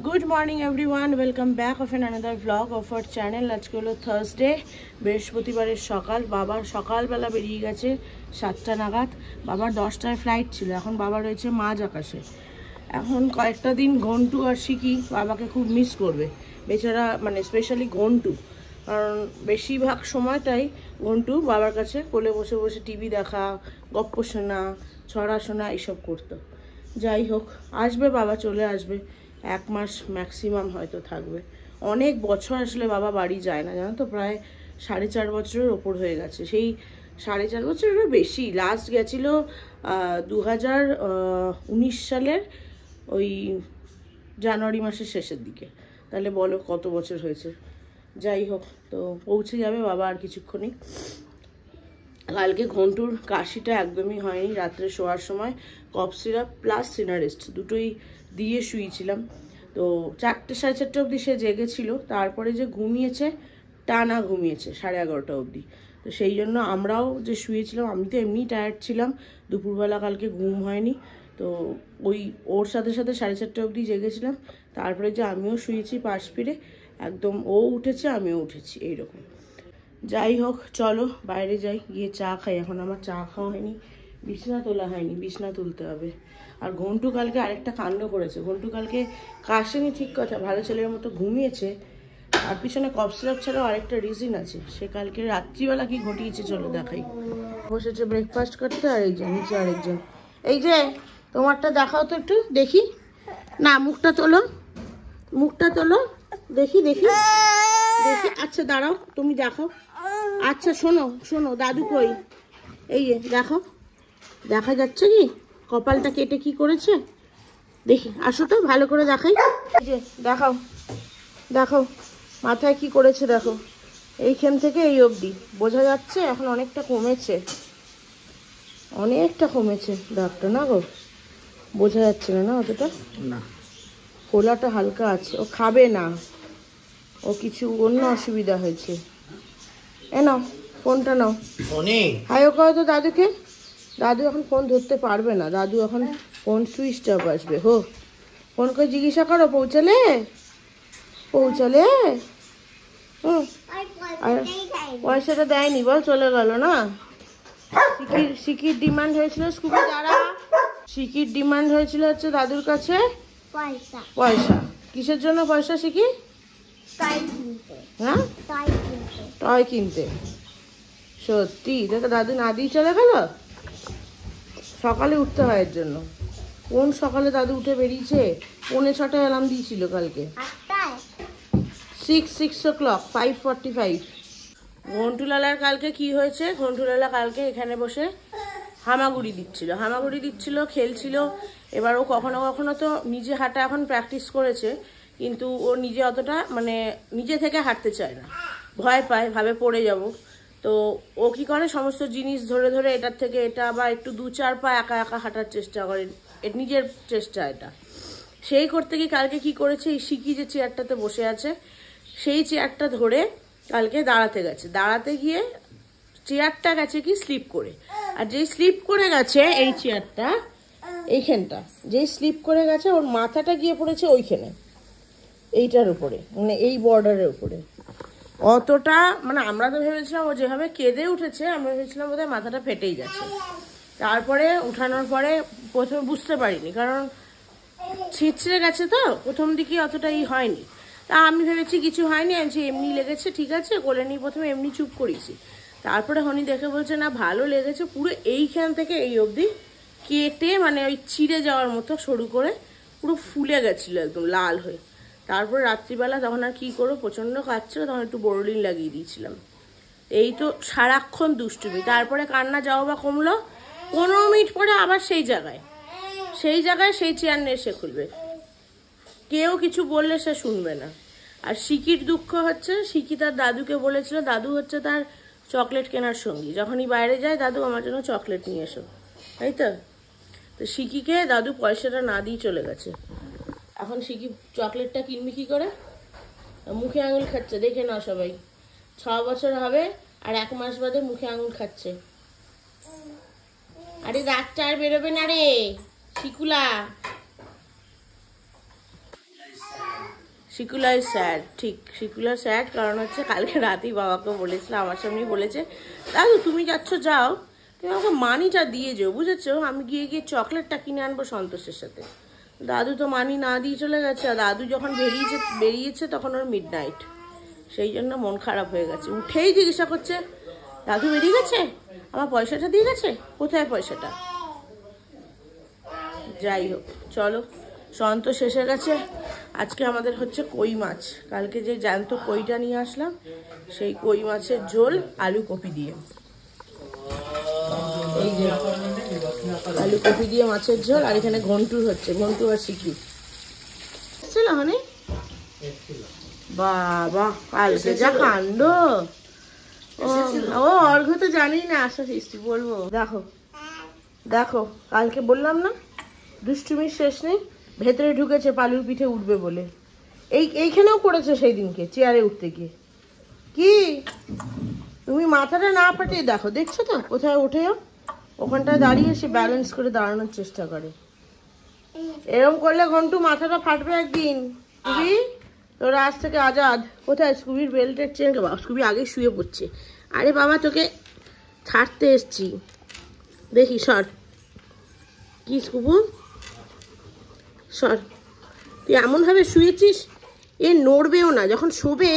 Good morning everyone welcome back of an another vlog of our channel. आज के hello थार्सडे बृहस्पतिवारेर सकाल। बाबार सकाल बेला बेरिये गेছে 7টা नागाद। बाबार 10টায় flight छिलो। एखन बाबा रयेছে মাঝ আকাশে। এখন কয়েকটা দিন ঘন্টু আর শিকি বাবাকে খুব মিস করবে বেচারা, মানে স্পেশালি ঘন্টু, কারণ বেশিরভাগ সময়টাই ঘন্টু বাবার কাছে কোলে বসে বসে টিভি দেখা, গপ্প শোনা, ছড়া শোনা এইসব করতো। যাই হোক, আসবে বাবা, চলে আসবে, 1 মাস ম্যাক্সিমাম হয়তো থাকবে। অনেক বছর আসলে বাবা বাড়ি যায় না, জানো তো, প্রায় 4.5 বছরের ওপর হয়ে গেছে। সেই 4.5 বছরেরও বেশি। লাস্ট গেছিল 2019 সালের ওই জানুয়ারি মাসের শেষের দিকে। তাহলে বলো কত বছর হয়েছে। যাই হোক, তো পৌঁছে যাবে বাবা আর কিছুক্ষণই। কালকে ঘন্টুর কাশিটা একদমই হয়নি। রাত্রে শোয়ার সময় কফ সিরাপ প্লাস সিনারিস্ট দুটোই দিয়ে শুয়েছিলাম। তো 4টে 4:30 অবধি সে জেগেছিল। তারপরে যে ঘুমিয়েছে, টানা ঘুমিয়েছে 11:30 অবধি। তো সেই জন্য আমরাও যে শুয়েছিলাম, আমি তো এমনি টায়ার্ড ছিলাম, দুপুরবেলা কালকে ঘুম হয়নি। তো ওই ওর সাথে সাথে 4:30 অবধি জেগেছিলাম। তারপরে যে আমিও শুয়েছি পাশ ফিরে, একদম ও উঠেছে আমিও উঠেছি, এইরকম। যাই হোক, চলো বাইরে যাই, গিয়ে চা খাই। এখন আমার চা খাওয়া হয়নি, বিছনা তোলা হয়নি, বিছনা তুলতে হবে। আর ঘন্টু কালকে আরেকটা কাণ্ড করেছে। ঘন্টু কালকে কাশেনি ঠিক কথা, ভালো ছেলের মতো ঘুমিয়েছে। আর পিছনে কফ সিরাপ ছাড়াও আরেকটা রিজন আছে। সে কালকে রাত্রিবেলা কি ঘটিয়েছে চলো দেখাই। বসেছে ব্রেকফাস্ট করতে, আর এই যে নিচে আরেকজন। এই যে তোমারটা দেখাও তো একটু দেখি। না, মুখটা তোলো, মুখটা তোলো, দেখি দেখি দেখি। আচ্ছা দাঁড়াও, তুমি দেখো। আচ্ছা শোনো শোনো, দাদু কই? এই যে দেখো, দেখা যাচ্ছে কি কপালটা কেটে কি করেছে দেখি। আসো তো ভালো করে দেখাই। এই যে দেখাও, দেখো মাথায় কি করেছে দেখো। এইখান থেকে এই অবধি বোঝা যাচ্ছে, এখন অনেকটা কমেছে, অনেকটা কমেছে দাগটা, না গো? বোঝা যাচ্ছে না, না অতটা না, ফোলাটা হালকা আছে। ও খাবে না, ও কিছু অন্য অসুবিধা হয়েছে। এ নাও ফোনটা নাও, হাই ও করো তো দাদুকে। দাদু এখন ফোন ধরতে পারবে না, দাদু এখন ফোন সুইচ অফ আসবে। হো, ফোন করে জিজ্ঞাসা করো পৌঁছালে, পৌঁছালে। আর পয়সাটা দেয়নি বল, চলে গেল না। সিকির ডিমান্ড হয়েছিল স্কুলে, যারা সিকির ডিমান্ড হয়েছিল হচ্ছে দাদুর কাছে পয়সা। পয়সা কিসের জন্য পয়সা? সিকি হ্যাঁ, টয় কিনতে। সত্যি দেখো, দাদু না দিয়ে চলে গেল। সকালে উঠতে হয় এর জন্য। কোন সকালে দাদু উঠে বেরিয়েছে? 5:45 অ্যালার্ম দিয়েছিল কালকে। 6 o'clock, 5:45। ঘন্টুলালার কালকে কি হয়েছে? ঘন্টুলালা কালকে এখানে বসে হামাগুড়ি দিচ্ছিল, খেলছিল। এবার ও কখনো কখনো তো নিজে হাঁটা এখন প্র্যাকটিস করেছে, কিন্তু ও নিজে অতটা মানে নিজে থেকে হাঁটতে চায় না, ভয় পায়, ভাবে পড়ে যাব। তো ও কি করে, সমস্ত জিনিস ধরে ধরে এটার থেকে এটা, বা একটু 2-4 পা একা একা হাঁটার চেষ্টা করে, নিজের চেষ্টা এটা। সেই করতে গিয়ে কালকে কি করেছে, এই শিকি যে চেয়ারটাতে বসে আছে সেই চেয়ারটা ধরে কালকে দাঁড়াতে গেছে। দাঁড়াতে গিয়ে চেয়ারটা গেছে কি স্লিপ করে। আর যেই স্লিপ করে গেছে এই চেয়ারটা, এইখানটা যেই স্লিপ করে গেছে, ওর মাথাটা গিয়ে পড়েছে ওইখানে, এইটার উপরে, মানে এই বর্ডারের উপরে। অতটা মানে আমরা তো ভেবেছিলাম ও যেভাবে কেঁদে উঠেছে, আমরা ভেবেছিলাম বোধহয় মাথাটা ফেটেই গেছে। তারপরে উঠানোর পরে প্রথমে বুঝতে পারিনি, কারণ ছিঁচড়ে গেছে তো, প্রথম দিকে অতটা হয়নি। তা আমি ভেবেছি কিছু হয়নি, আমি এমনি লেগেছে, ঠিক আছে, কোলে নিয়ে প্রথমে এমনি চুপ করেছি। তারপরে হনি দেখে বলছে না ভালো লেগেছে, পুরো এইখান থেকে এই অবধি কেটে, মানে ওই চিড়ে যাওয়ার মতো সরু করে পুরো ফুলে গেছিলো একদম লাল হয়ে। তারপরে রাত্রিবেলা তখন আর কি করবো, প্রচণ্ড কাঁদছিল, তখন একটু বোরোলিন লাগিয়ে দিয়েছিলাম। এই তো সারাক্ষণ দুষ্টুমি। তারপরে কান্না যাও বা কমলো, 15 মিনিট পরে আবার সেই জায়গায় সেই চেয়ার নিয়ে সে খুলবে। কেউ কিছু বললে সে শুনবে না। আর শিকির দুঃখ হচ্ছে, শিকি তার দাদুকে বলেছিল, দাদু হচ্ছে তার চকলেট কেনার সঙ্গী। যখনই বাইরে যায়, দাদু আমার জন্য চকলেট নিয়ে এসো, তাই তো। তো শিকিকে দাদু পয়সাটা না দিয়ে চলে গেছে। এখন শিকি চকলেটটা কিনবি কি করে? মুখে আঙুল খাচ্ছে, দেখে নাও সবাই। 6 বছর হবে আর 1 মাস বাদে মুখে আঙুল খাচ্ছে। আরে দাঁতটা আর বেরোবে না রে শিকুলা। শিকুলাই স্যাড, ঠিক শিকুলার স্যাড। কারণ হচ্ছে কালকে রাতেই বাবাকে বলেছিল, আমার সামনেই বলেছে, দাদু তুমি যাচ্ছ যাও, তুমি আমাকে মানিটা দিয়ে যাও, বুঝেছো, আমি গিয়ে গিয়ে চকলেটটা কিনে আনবো সন্তোষের সাথে। দাদু তো মানি না দিয়ে চলে গেছে, আর দাদু যখন বেরিয়েছে তখন ওর মিডনাইট, সেই জন্য মন খারাপ হয়ে গেছে। উঠেই জিজ্ঞাসা করছে, দাদু বেরিয়ে গেছে, আমার পয়সাটা দিয়ে গেছে, কোথায় পয়সাটা? যাই হোক, চলো, সন্তোষ এসে গেছে। আজকে আমাদের হচ্ছে কই মাছ, কালকে যে জ্যান্ত কইটা নিয়ে আসলাম, সেই কই মাছের ঝোল আলু কপি দিয়ে। এই যে আলু কপি দিয়ে মাছের ঝোল, আর এখানে ঘন্টুর হচ্ছে, ঘন্টু আর শিকি ছিল মানে। বাবা কালকে যা কাণ্ড! ও অর্ঘ তো জানি না, আসা সৃষ্টি বলবো। দেখো দেখো, কালকে বললাম না দুষ্টুমির শেষ নেই, ভেতরে ঢুকেছে পালুর পিঠে উঠবে বলে, এইখানেও পড়েছে সেই দিনকে চেয়ারে উঠতে গিয়ে। কি তুমি মাথাটা না ফাটিয়ে দেখো, দেখছো তো কোথায় ওঠেও, ওখানটায় দাঁড়িয়ে সে ব্যালেন্স করে দাঁড়ানোর চেষ্টা করে। এরকম করলে ঘন্টু মাথাটা ফাটবে একদিন। স্কুবি তোরা আজ থেকে আজাদ। কোথায় স্কুবির বেল্টের চেন? বাবা স্কুবি আগে শুয়ে পড়ছে। আরে বাবা তোকে ছাড়তে এসছি, দেখি সর। কি স্কুবু সর, তুই এমনভাবে শুয়েছিস, এ নড়বেও না, যখন শোবে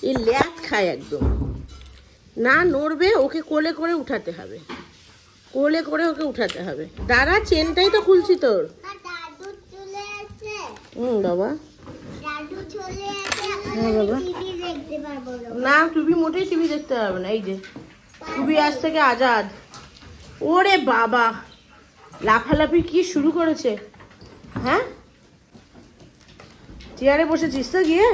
এ ল্যাথ খায় একদম, না নড়বে, ওকে কোলে করে উঠাতে হবে, কোলে করে ওকে উঠাতে হবে। দাঁড়া, চেনটাই তো খুলছি তোর। বাবা হ্যাঁ বাবা, না টুবি মোটেই টিভি দেখতে পারবে না। এই যে টুবি আজ থেকে আজাদ। ওরে বাবা, লাফালাফি কি শুরু করেছে! হ্যাঁ চেয়ারে বসেছিস তো গিয়ে?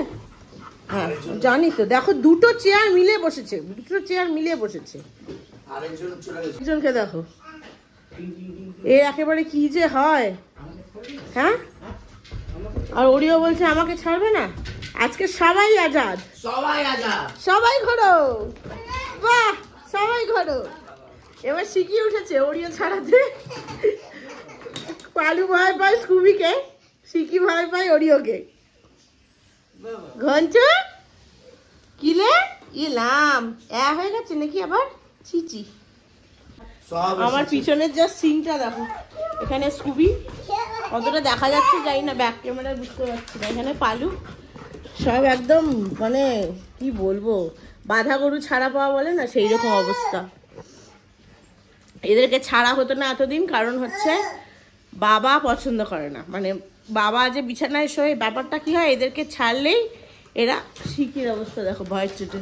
হ্যাঁ জানি তো, দেখো দুটো চেয়ার মিলে বসেছে, দুটো চেয়ার মিলে বসেছে। আরেকজনকে দেখো, এ একেবারে কি যে হয়। হ্যাঁ, আর ওরিও বলছে আমাকে ছাড়বে না, আজকে সবাই আজাদ, সবাই আজাদ, সবাই ঘোরো, বাহ সবাই ঘোরো। এবার শিখিয়ে উঠেছে ওরিও ছাড়াতে। পালু ভয় পায় স্কুবিকে, শিকি ভয় পায় ওরিওকে। ঘঞ্চু কিলে ইলাম হয়ে গেছে নাকি আবার? চিচি, আমার পিছনের যা সিনটা দেখো, এখানে স্কুবি, কতটা দেখা যাচ্ছে জানি না, ব্যাক ক্যামেরায় বুঝতে পারছি না। এখানে পালু, সব একদম মানে কি বলবো, বাঁধা গরু ছাড়া পাওয়া বলে না, সেই রকম অবস্থা। এদেরকে ছাড়া হতো না এতদিন, কারণ হচ্ছে বাবা পছন্দ করে না, মানে বাবা যে বিছানায় শোয়, ব্যাপারটা কি হয়, এদেরকে ছাড়লেই এরা, শিখির অবস্থা দেখো ভয়ের চোটে,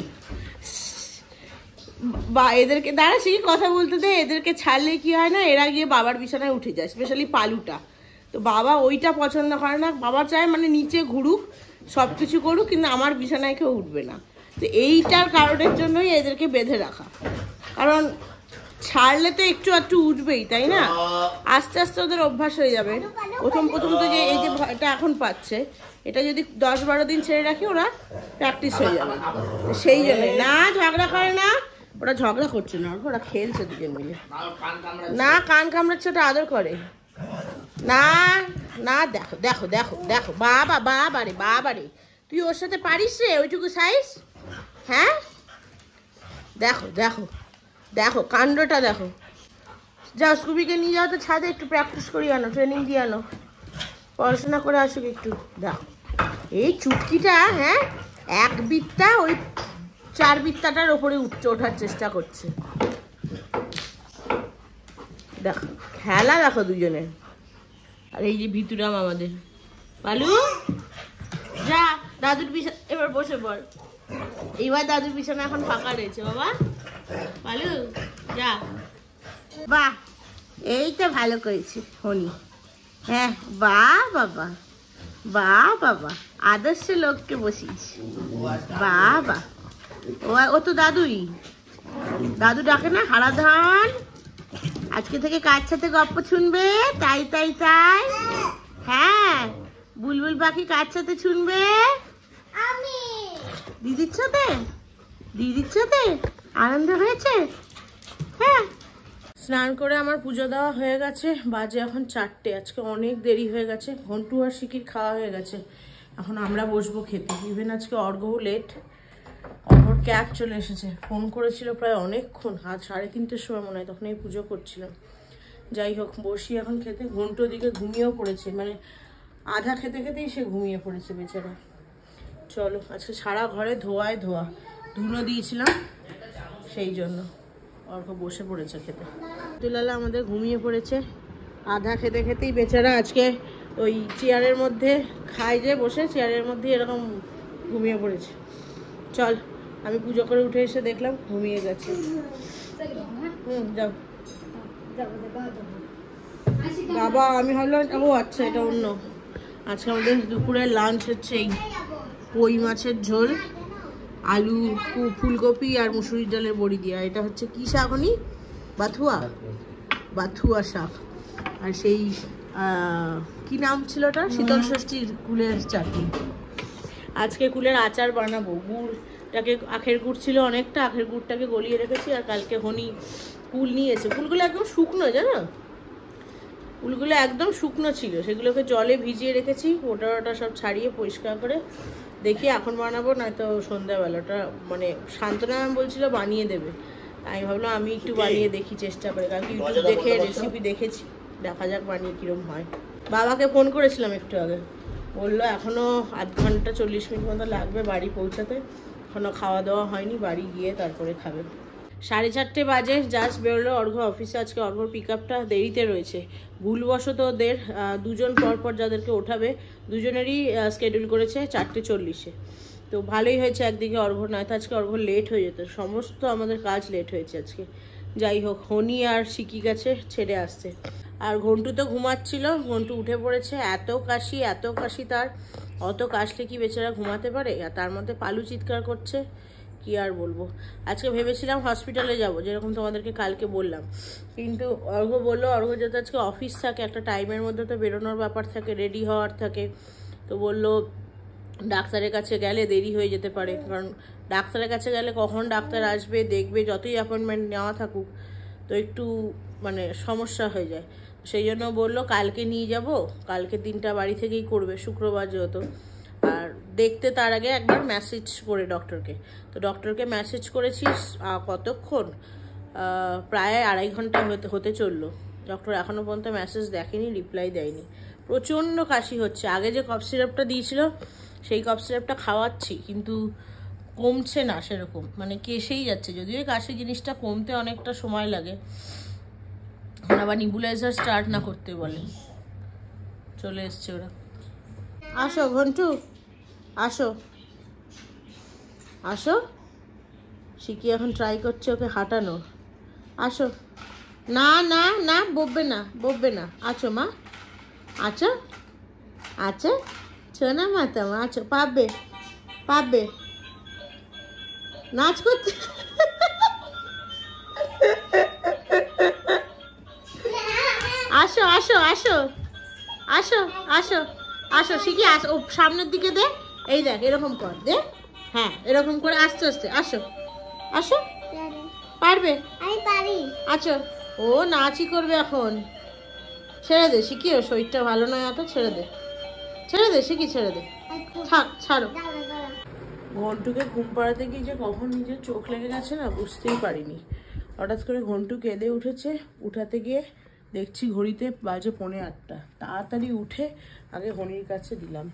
বা এদেরকে দাঁড়া শিখি কথা বলতে দে, এদেরকে ছাড়লে কি হয় না, এরা গিয়ে বাবার বিছানায় উঠে যায়, স্পেশালি পালুটা। তো বাবা ওইটা পছন্দ করে না, বাবা চায় মানে নিচে ঘুরুক, সব কিছু করুক, কিন্তু আমার বিছানায় কেউ উঠবে না। তো এইটার কারণের জন্যই এদেরকে বেঁধে রাখা, কারণ ছাড়লে তো একটু একটু উঠবেই, তাই না? আস্তে আস্তে ওদের অভ্যাস হয়ে যাবে। প্রথম প্রথম তো যে এই যে ভয়টা এখন পাচ্ছে, এটা যদি 10-12 দিন ছেড়ে রাখি ওরা প্র্যাকটিস হয়ে যাবে। সেই জন্য না, ঝগড়া করে না, ওরা ঝগড়া করছে না, ওরা খেলছে দুজন মিলে। না কান কামড়াচ্ছে, ওটা আদর করে না। না দেখো দেখো দেখো দেখো, বাবা বাবা রে বাবা রে, তুই ওর সাথে পারিস রে ওইটুকু সাইজ? হ্যাঁ দেখো দেখো দেখো কাণ্ডটা দেখো। যাও স্কুবিকে নিয়ে যাও তো ছাদে, একটু প্র্যাকটিস করিয়ে আনো, ট্রেনিং দিয়ে আনো, পড়াশোনা করে আসুক একটু। দেখো এই চুটকিটা, হ্যাঁ এক বিত্তা ওই 4 বিত্তাটার ওপরে ওঠার চেষ্টা করছে। দেখো খেলা দেখো দুজনে। আর এই যে ভিতুরাম আমাদের পালু, যা দাদুর বিছানা এবার বসে পড়। এইবার দাদুর বিছানা এখন ফাঁকা রয়েছে বাবা। পালু যা, বাহ এইটা ভালো করেছি ফোনি। হ্যাঁ বাহ বাবা, বাহ বাবা, আদর্শ লোককে বসিয়েছি, বাহ বাহ। ও তো দাদুই, দাদু ডাকে না, হারাধন আজকে থেকে কার সাথে গপ্প শুনবে? তাই তাই তাই, হ্যাঁ বুলবুল পাখি কার সাথে শুনবে? আমি দিদির সাথে, দিদির সাথে। আনন্দ হয়েছে? হ্যাঁ। স্নান করে আমার পুজো দেওয়া হয়ে গেছে, বাজে এখন 4টে। আজকে অনেক দেরি হয়ে গেছে, ঘন্টু আর শিকির খাওয়া হয়ে গেছে। এখন আমরা বসবো খেতে। ইভেন আজকে অর্ঘও লেট, অর্ঘর ক্যাব চলে এসেছে। ফোন করেছিল প্রায় অনেকক্ষণ, 3:30-র সময় মনে হয়, তখন এই পুজো করছিলাম। যাই হোক, বসি এখন খেতে। ঘন্টু দিকে ঘুমিয়েও পড়েছে, মানে আধা খেতে খেতেই সে ঘুমিয়ে পড়েছে বেচারা। চলো, আজকে সারা ঘরে ধোয়ায় ধোয়া, ধুনো দিয়েছিলাম সেই জন্য। অর্ঘ বসে পড়েছে খেতে। দুলালা আমাদের ঘুমিয়ে পড়েছে আধা খেতে খেতেই বেচারা। আজকে ওই চেয়ারের মধ্যে খায় যে বসে, চেয়ারের মধ্যে এরকম ঘুমিয়ে পড়েছে। চল, আমি পুজো করে উঠে এসে দেখলাম ঘুমিয়ে গেছে। যাও বাবা। আমি ভাবলাম ও আচ্ছা এটা অন্য। আজকে আমাদের দুপুরের লাঞ্চ হচ্ছে এই কই মাছের ঝোল, আলু, ফুলকপি আর মুসুরির ডালের বড়ি দিয়া। এটা হচ্ছে কি শাক উনি? বাথুয়া, বাথুয়া শাক। আর সেই কি নাম ছিল ওটা, শীতল ষষ্ঠীর কুলের চাটনি। আজকে কুলের আচার বানাবো। গুড়টাকে, আখের গুড় ছিল অনেকটা, আখের গুড়টাকে গলিয়ে রেখেছি। আর কালকে হনি কুল নিয়েছে। কুলগুলো একদম শুকনো, জানো, কুলগুলো একদম শুকনো ছিল, সেগুলোকে জলে ভিজিয়ে রেখেছি। ওটা সব ছাড়িয়ে পরিষ্কার করে দেখি এখন বানাবো, নয়তো সন্ধ্যাবেলাটা। মানে শান্তনা বলছিল বানিয়ে দেবে, আমি ভাবলাম আমি একটু বানিয়ে দেখি, চেষ্টা করে। কারণ ইউটিউব দেখে রেসিপি দেখেছি, দেখা যাক বানিয়ে কিরম হয়। বাবাকে ফোন করেছিলাম একটু আগে, বললো এখনো 1/2 ঘন্টা 40 মিনিট মতো লাগবে বাড়ি পৌঁছাতে। এখনো খাওয়া দাওয়া হয়নি, বাড়ি গিয়ে তারপরে খাবে। 4:30 বাজে, জাস্ট বেরোলো অর্ঘ অফিসে। আজকে অর্ঘর পিক আপটা দেরিতে রয়েছে। ভুলবশত ওদের দুজন পরপর যাদেরকে ওঠাবে, দুজনেরই শিডিউল করেছে 4:40-এ। তো ভালোই হয়েছে একদিকে অর্ঘর, নয়তো আজকে অর্ঘর লেট হয়ে যেত। সমস্ত আমাদের কাজ লেট হয়েছে আজকে। যাই হোক, হনি আর শিকি গেছে ছেড়ে আসতে। আর ঘন্টু তো ঘুমাচ্ছিল, ঘন্টু উঠে পড়েছে। এত কাশি তার, অত কাশলে কি বেচারা ঘুমাতে পারে? আর তার মধ্যে পালু চিৎকার করছে, কি আর বলবো। আজকে ভেবেছিলাম হসপিটালে যাব, যেরকম তোমাদেরকে কালকে বললাম, কিন্তু অর্ঘ বললো অর্ঘ যাতে আজকে অফিস থাকে, একটা টাইমের মধ্যে তো বেরোনোর ব্যাপার থাকে, রেডি হওয়ার থাকে। তো বললো ডাক্তারের কাছে গেলে দেরি হয়ে যেতে পারে, কারণ ডাক্তারের কাছে গেলে কখন ডাক্তার আসবে দেখবে, যতই অ্যাপয়েন্টমেন্ট নেওয়া থাকুক, তো একটু মানে সমস্যা হয়ে যায়। সেই জন্য বললো কালকে নিয়ে যাব, কালকে দিনটা বাড়ি থেকেই করবে, শুক্রবার যেহেতু। আর দেখতে তার আগে একবার মেসেজ করে ডক্টরকে। তো ডক্টরকে মেসেজ করেছিস কতক্ষণ, প্রায় 2.5 ঘন্টা হতে চললো। ডক্টর এখনও পর্যন্ত মেসেজ দেখেনি, রিপ্লাই দেয়নি। প্রচণ্ড কাশি হচ্ছে। আগে যে কফ সিরাপটা দিয়েছিল সেই কফ সিরাপটা খাওয়াচ্ছি, কিন্তু কমছে না সেরকম, মানে কেসেই যাচ্ছে। যদিও কাশি জিনিসটা কমতে অনেকটা সময় লাগে, এখন আবার নিবুলাইজার স্টার্ট না করতে বলে। চলে এসছে ওরা। আসো ঘন্টু, আসো আসো। শিকি এখন ট্রাই করছে ওকে হাঁটানোর। আসো। না না না, বকবে না, বকবে না। আছো মা, আছো আছো, ছোনা মাতা মা, আছো। পাবে পাবে, নাচ করতে। আসো আসো আসো আসো আসো আসো শিখি, আসো। ও সামনের দিকে দে, এই দেখ, এরকম কর, দে। হ্যাঁ, এরকম করে আস্তে আস্তে আসো আসো। পারবে? আমি পারি। আচ্ছা, ও নাচই করবে এখন। ছেড়ে দে শিখি, ওর শরীরটা ভালো নয়, অত ছেড়ে দে, ছেড়ে দে শিখি, ছেড়ে দে, থাক, ছাড়ো। ঘন্টুকে ঘুম পাড়াতে গিয়ে যে কখন নিজের চোখ লেগে গেছে না, বুঝতেই পারিনি। হঠাৎ করে ঘন্টু কেঁদে উঠেছে, উঠাতে গিয়ে দেখছি ঘড়িতে বাজে 7:45। তাড়াতাড়ি উঠে আগে হনির কাছে দিলাম।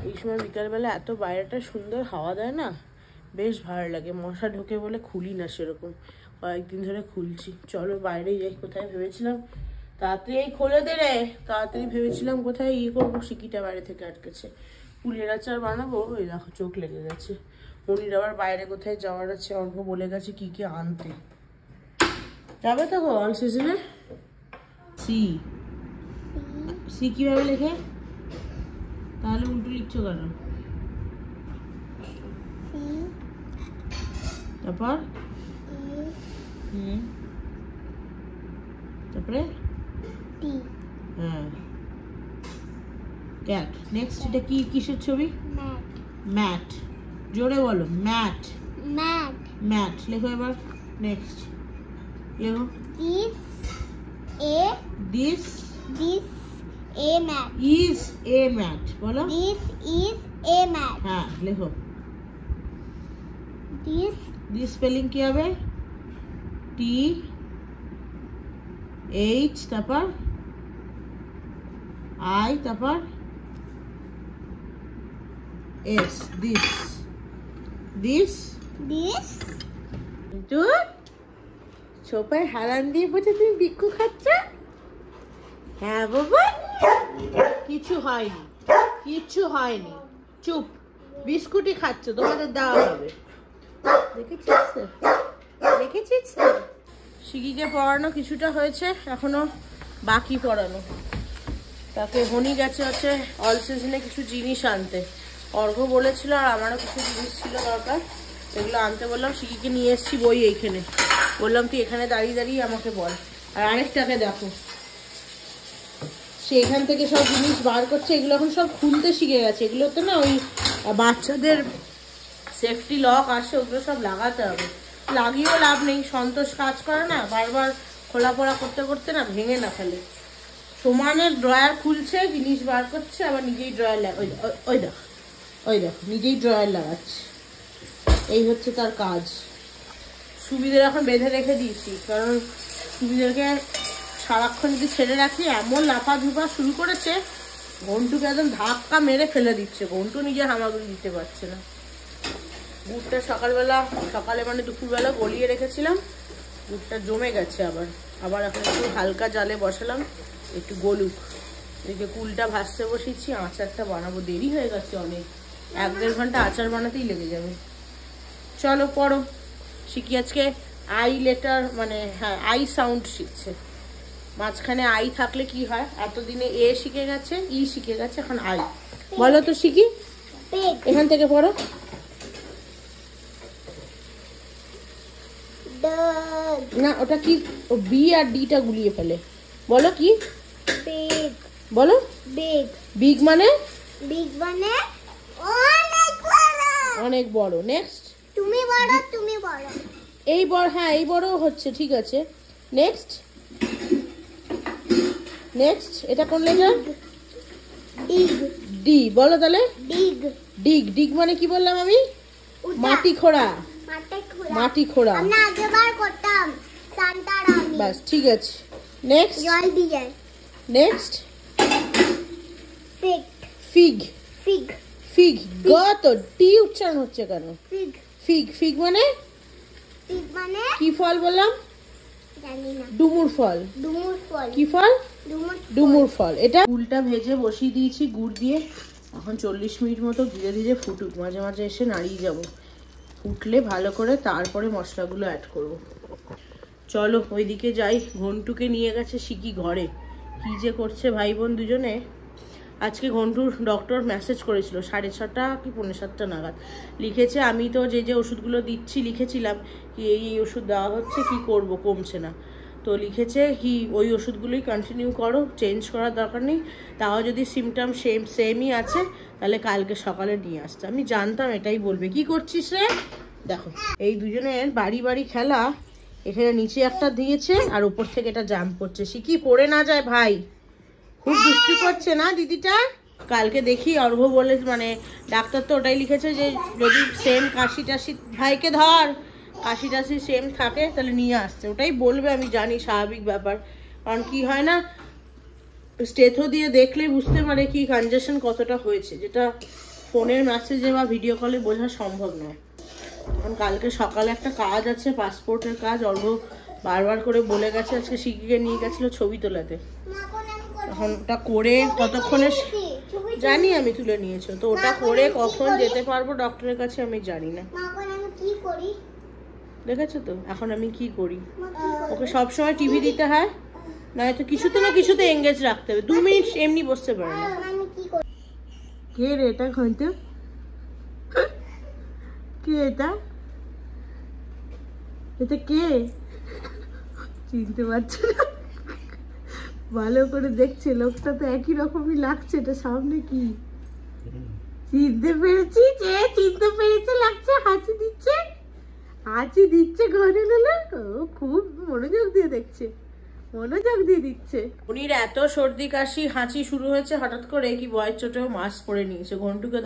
এই সময় বিকালবেলা এত বাইরেটা সুন্দর হাওয়া দেয় না, বেশ ভালো লাগে। মশা ঢোকে বলে খুলি না সেরকম, কয়েকদিন ধরে খুলছি। চলো বাইরেই যাই। কোথায় ভেবেছিলাম তাড়াতাড়ি, এই খোলে দে রে, তাড়াতাড়ি ভেবেছিলাম কোথায় করবো, শিকিটা বাইরে থেকে আটকেছে। কুলের আচার বানাবো, ওই দেখো চোখ লেগে গেছে। হনির আবার বাইরে কোথায় যাওয়ার আছে, অল্প বলে গেছে কি কি আনতে যাবে। তো অল সিজনে সি, সি কিভাবে লেখে? তাহলে উল্টো লিখছো কেন? তারপর তারপরে হ্যাঁ, ক্যাট। নেক্সট এটা কি, কিসের ছবি? ম্যাট। জোরে বলো, ম্যাট। ম্যাট, ম্যাট লেখো এবার। নেক্সট লেখো। This A, this this A mat. Is a mat. বলো। This is a mat. হ্যাঁ লেখো। This স্পেলিং কি হবে? T H তারপর I তারপর S. This কিন্তু ছোপায় হারান দিয়ে বলছে তুমি বিক্কু খাচ্ছ? হ্যাঁ বাবা, কিছু হয়নি, চুপ, বিস্কুটই খাচ্ছ, তোমাদের দেওয়া হবে। দেখেছিস? শিকিকে পড়ানো কিছুটা হয়েছে, এখনো বাকি পড়ানো। তাকে হনি গেছে হচ্ছে অল সিজনে কিছু জিনিস আনতে। অর্ঘ বলেছিল আর আমারও কিছু জিনিস ছিল দরকার, এগুলো আনতে বললাম। শিকিকে নিয়ে এসেছি বই এইখানে, বললাম তুই এখানে দাঁড়িয়ে দাঁড়িয়ে আমাকে বল। আর আরেকটাকে দেখো, সে এখান থেকে সব জিনিস বার করছে, এগুলো এখন সব খুলতে শিখে গেছে। এগুলোতে না ওই বাচ্চাদের সেফটি লক আসে, ওগুলো সব লাগাতে হবে। লাগিয়েও লাভ নেই, সন্তোষ কাজ করে না, বারবার খোলা পড়া করতে করতে না ভেঙে না ফেলে। সমানের ড্রয়ার খুলছে, জিনিস বার করছে, আবার নিজেই ড্রয়ার ওই দেখ নিজেই ড্রয়ার লাগাচ্ছে। এই হচ্ছে তার কাজ। সুবিধের এখন বেঁধে রেখে দিয়েছি, কারণ সুবিধেরকে সারাক্ষণ যদি ছেড়ে রাখি এমন লাফা ঝুপা শুরু করেছে, ঘন্টুকে একদম ধাক্কা মেরে ফেলে দিচ্ছে। ঘন্টু নিজে হামাগুড়ি দিতে পারছে না। গুড়টা সকালে মানে দুপুরবেলা গলিয়ে রেখেছিলাম, গুড়টা জমে গেছে। আবার এখন একটু হালকা জালে বসালাম, একটু গলুক। এদিকে কুলটা ভাজতে বসেছি, আচারটা বানাবো। দেরি হয়ে গেছে অনেক, 1-1.5 ঘন্টা আচার বানাতেই লেগে যাবে। চলো পড়ো। শিখি আজকে আই লেটার, মানে হ্যাঁ আই সাউন্ড শিখছে। মাঝখানে আই থাকলে কি হয়, এতদিনে এ শিখে গেছে, ই শিখে গেছে, এখন আই। বলো তো শিখি, এখান থেকে পড়ো। না ওটা কি, বি আর ডিটা গুলিয়ে ফেলে। বলো কি? বলো বিগ মানে অনেক বড়। নেক্সট তুমি বড়। এই বড়, হ্যাঁ এই বড় হচ্ছে, ঠিক আছে। নেক্সট এটা কোন লেটার? ডি। বলো তাহলে। ডিগ মানে কি বললাম আমি? মাটি খোঁড়া। আমরা আগেবার করতাম সান্তারামি। বাস ঠিক আছে। নেক্সট জল দিয়ে। Next fig. গ তো টি উচ্চারণ হচ্ছে কেন? ফিগ মানে কি ফল বললাম? জানি না। ডুমুর ফল। কি ফল? ডুমুর ফল। এটা গুড়টা ভেজে বসিয়ে দিয়েছি গুড় দিয়ে। এখন 40 মিনিট মতো ধীরে ধীরে ফুটুক, মাঝে মাঝে এসে নাড়িয়ে যাব। ফুটলে ভালো করে তারপরে মশলাগুলো অ্যাড করব। চলো ওইদিকে যাই। ঘন্টুকে নিয়ে গেছে শিকি ঘরে, কি যে করছে ভাই বোন দুজনে। আজকে ঘন্টুর ডক্টর মেসেজ করেছিল 6:30 কি 7:45 নাগাদ। লিখেছে আমি তো যে ওষুধগুলো দিচ্ছি লিখেছিলাম কি এই ওষুধ দেওয়া হচ্ছে, কি করব, কমছে না। তো লিখেছে কি ওই ওষুধগুলোই কন্টিনিউ করো, চেঞ্জ করার দরকার নেই। তাও যদি সিমটম সেমই আছে তাহলে কালকে সকালে নিয়ে আসতে। আমি জানতাম এটাই বলবে। কি করছিস রে? দেখো এই দুজনের বাড়ি খেলা। এখানে নিচে একটা দিয়েছে আর উপর থেকে এটা জাম্প করছে। শিকি পড়ে না যায় ভাই, খুব দুষ্টু করছে না দিদিটা। কালকে দেখি অর্ঘ বলে, মানে ডাক্তার তো ওটাই লিখেছে যে যদি সেম কাশি টাশি, ভাইকে ধর, কাশি টাশি সেম থাকে তাহলে নিয়ে আসছে। ওটাই বলবে, আমি জানি স্বাভাবিক ব্যাপার। কারণ কি হয় না, স্টেথো দিয়ে দেখলে বুঝতে পারে কি কনজেশন কতটা হয়েছে, যেটা ফোনের মেসেজে বা ভিডিও কলে বোঝা সম্ভব নয়। কারণ কালকে সকালে একটা কাজ আছে, পাসপোর্টের কাজ। অর্ঘ বারবার করে বলে গেছে, আজকে শিখিকে নিয়ে গেছিল ছবি তোলাতে। এখন ওটা করে কতক্ষণে জানি আমি তুলে নিয়েছো, তো ওটা করে কখন যেতে পারবো ডক্টরের কাছে আমি জানি না। দেখেছো তো এখন আমি কি করি, ওকে সবসময় টিভি দিতে হয়, নয়তো কিছুতে না কিছুতে এঙ্গেজ রাখতে হবে। 2 মিনিট এমনি বসতে পারে না। কে রে এটা? হয়তো কে এটা কে চিনতে পারছে না, ভালো করে দেখছে। লোকটা তো একই রকমই লাগছে। এটা সামনে কি চিনতে পেরেছি? চিনতে পেরেছে লাগছে। হাঁচি দিচ্ছে ঘরে লোলা। ও খুব মনোযোগ দিয়ে দেখছে। মনোযোগ দিয়ে দিচ্ছে। উনির এত সর্দি কাশি হাঁচি শুরু হয়েছে হঠাৎ করে, কি ভয়ের চোটেও মাস্ক পরে নিয়েছে। ঘন্টুকে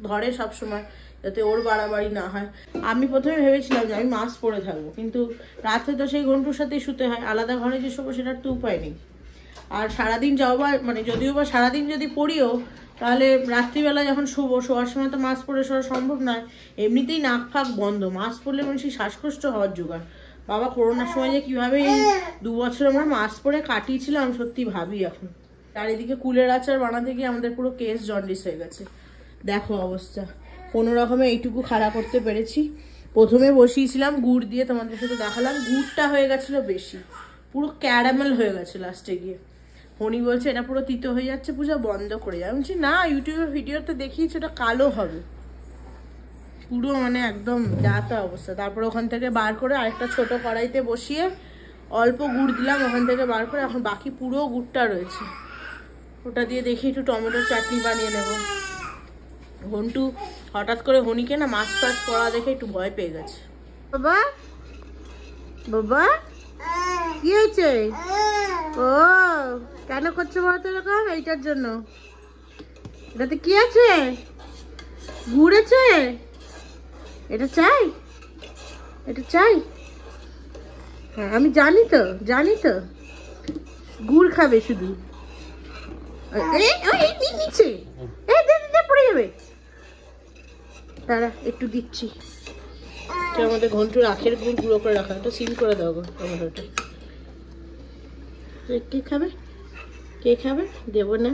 ধরে সবসময় যাতে ওর বাড়াবাড়ি না হয়। আমি প্রথমে ভেবেছিলাম যে আমি মাস্ক পরে থাকবো, কিন্তু রাতে তো সেই ঘন্টুর সাথেই শুতে হয়, আলাদা ঘরে যে শোবো সেটার তো উপায় নেই। আর সারাদিন যাও বা মানে যদিও বা সারাদিন যদি পড়িও, তাহলে রাত্রিবেলা যখন শোয়ার সময় তো মাস্ক পরে শোয়া সম্ভব নয়। এমনিতেই নাক ফাঁক বন্ধ, মাস্ক পরলে মানুষের শ্বাসকষ্ট হওয়ার জোগাড়। বাবা করোনার সময় যে কিভাবে এই 2 বছর আমরা মাস্ক পরে কাটিয়েছিলাম সত্যি ভাবি এখন। চারিদিকে কুলের আচার বানাতে গিয়ে আমাদের পুরো কেস জন্ডিস হয়ে গেছে। দেখো অবস্থা, কোনো রকমে এইটুকু খাড়া করতে পেরেছি। প্রথমে বসিয়েছিলাম গুড় দিয়ে, তোমাদের সাথে দেখালাম, গুড়টা হয়ে গেছিলো বেশি, পুরো ক্যারামেল হয়ে গেছে লাস্টে গিয়ে। হনি বলছে এটা পুরো তিতো হয়ে যাচ্ছে, পূজা বন্ধ করে যাবে। বলছি না, ইউটিউবে ভিডিওতে দেখিয়েছি ওটা কালো হবে, পুরো মানে একদম যা তা অবস্থা। তারপর ওখান থেকে বার করে আরেকটা ছোট কড়াইতে বসিয়ে অল্প গুড় দিলাম, ওখান থেকে বার করে এখন বাকি পুরো গুড়টা রয়েছে, ওটা দিয়ে দেখি একটু টমেটোর চাটনি বানিয়ে নেব। ঘন্টু হঠাৎ করে হনিকে না মাছ টাছ পড়া দেখে একটু ভয় পেয়ে গেছে। বাবা বাবা কি হয়েছে? ও কেন করছে বলতো এরকম? এইটার জন্য। এটাতে কি আছে? গুড় আছে? এটা চাই, এটা চাই। হ্যাঁ আমি জানি তো, জানি তো। গুড় খাবে শুধু। নিচে পড়ে যাবে, দাঁড়া একটু দিচ্ছি। আমাদের ঘন্টুর আখের গুড় গুঁড়ো করে রাখা, এটা সিল করে দাও গো টমেটোটা। কে খাবে? কে খাবে? দেবো না,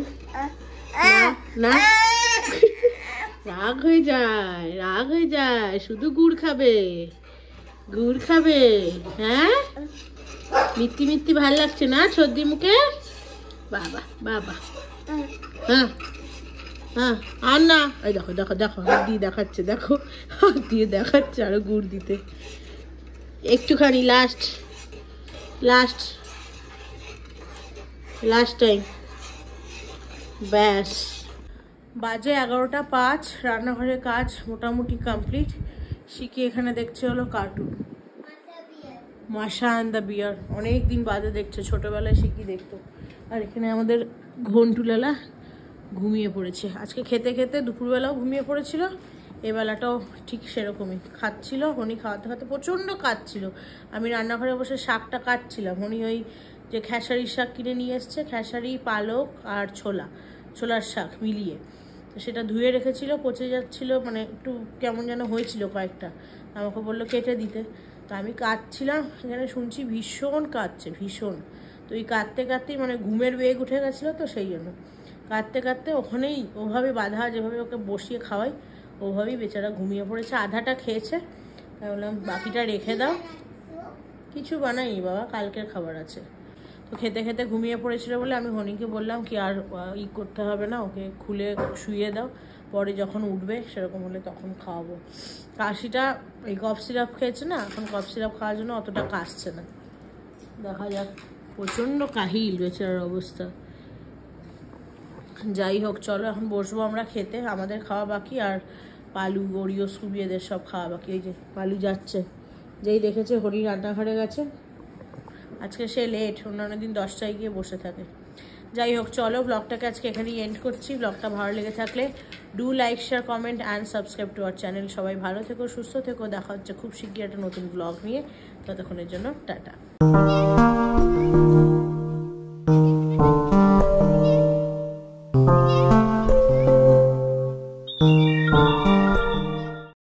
না রাগ হয়ে যায়, রাগ হয়ে যায়। শুধু গুড় খাবে, গুড় খাবে। হ্যাঁ মিত্তি মিত্তি ভাল লাগছে না সর্দি মুখে? বাবা বাবা, হ্যাঁ হ্যাঁ আর না। এই দেখো দেখো দেখো হাত দিয়ে দেখাচ্ছে, দেখো হাত দিয়ে দেখাচ্ছে আরো গুড় দিতে। একটুখানি লাস্ট লাস্ট লাস্ট টাইম, ব্যাস। বাজে 11টা 5, রান্নাঘরের কাজ মোটামুটি কমপ্লিট। শিখি এখানে দেখছে হলো কার্টুন, মাশা অ্যান্ড দ্য বিয়ার। অনেক দিন বাদে দেখছে, ছোটবেলায় শিখি দেখতো। আর এখানে আমাদের ঘন্টুলালা ঘুমিয়ে পড়েছে। আজকে খেতে খেতে দুপুরবেলাও ঘুমিয়ে পড়েছিল, এবেলাটাও ঠিক সেরকমই খাচ্ছিল। হনি খাওয়াতে খাওয়াতে প্রচণ্ড কাঁদছিল। আমি রান্নাঘরে বসে শাকটা কাটছিলাম। হনি ওই যে খেসারির শাক কিনে নিয়ে এসছে, খেসারি পালক আর ছোলার শাক মিলিয়ে, তো সেটা ধুয়ে রেখেছিল, পচে যাচ্ছিল, মানে একটু কেমন যেন হয়েছিল কয়েকটা। আমাকে বললো কেটে দিতে, তো আমি কাটছিলাম। এখানে শুনছি ভীষণ কাঁদছে, ভীষণ। তো এই কাঁদতে কাঁদতেই মানে ঘুমের বেগ উঠে গেছিলো, তো সেই জন্য কাঁদতে কাঁদতে ওখানেই ওভাবে বাঁধা, যেভাবে ওকে বসিয়ে খাওয়াই ওভাবেই বেচারা ঘুমিয়ে পড়েছে। আধাটা খেয়েছে, তাই বললাম বাকিটা রেখে দাও। কিছু বানাইনি বাবা, কালকের খাবার আছে। তো খেতে খেতে ঘুমিয়ে পড়েছিল বলে আমি হনিকে বললাম কি আর করতে হবে না, ওকে খুলে শুয়ে দাও, পরে যখন উঠবে সেরকম হলে তখন খাওয়াবো। কাশিটা এই কফ সিরাপ খেয়েছে না, এখন কফ সিরাপ খাওয়ার জন্য অতটা কাশছে না। দেখা যাক, প্রচণ্ড কাহিল বেচারার অবস্থা। যাই হোক চলো এখন বসবো আমরা খেতে, আমাদের খাওয়া বাকি। আর পালু, গড়িও, সুবি এদের সব খাওয়া বাকি। এই যে পালু যাচ্ছে, যেই দেখেছে হরি রান্নাঘরে গেছে। আজকে সে লেট, অন্যান্য দিন 10টায় গিয়ে বসে থাকে। যাই হোক চলো ব্লগটাকে আজকে এখানেই এন্ড করছি। ব্লগটা ভালো লেগে থাকলে do like, share, comment and subscribe to our channel. সবাই ভালো থেকো, সুস্থ থেকো। দেখা হচ্ছে খুব শিগগির একটা নতুন ব্লগ নিয়ে। ততক্ষণের জন্য টাটা।